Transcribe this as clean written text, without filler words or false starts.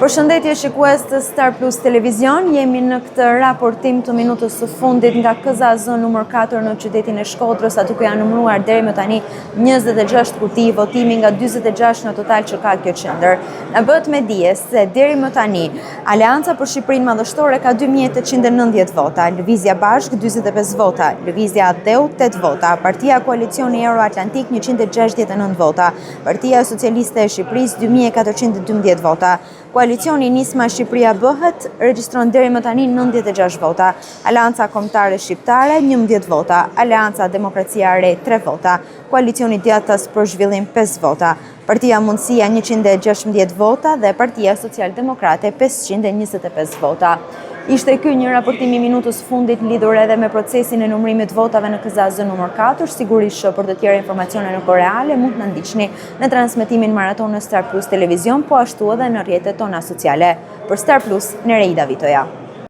Përshëndetje shikues të Star Plus Televizion, jemi në këtë raportim të minutës së fundit nga KZAZ numër 4 në qytetin e Shkodrës, aty ku janë numëruar deri më tani 26 kuti votimi nga 46 në total që ka kjo qendër. Na bëhet me dije se deri më tani Aleanca për Shqipërinë Madhështore ka 2890 vota, Lëvizja Bashk 45 vota, Lëvizja Ateu 8 vota, Partia Koalicioni Euroatlantik 169 vota, Partia Socialiste e Shqipërisë 2412 vota. Koalicioni Nisma Shqipëria Bëhet regjistron deri më tani 96 vota, Aleanca Kombëtare Shqiptare 11 vota, Aleanca Demokracia e Re 3 vota, Koalicioni Djathtas për Zhvillim 5 vota, Partia Mundësia 116 vota dhe Partia Social-Demokrate 525 vota. Ishte ky një raportim i minutës fundit lidhur edhe me procesin e numërimit votave në KZAZ numër 4. Sigurisht që për të tjera informacione në kohë reale mund të na ndiqni në transmetimin maraton në Star Plus Televizion, po ashtu edhe në rrjetet tona sociale. Për Star Plus, Nereida Vitoja.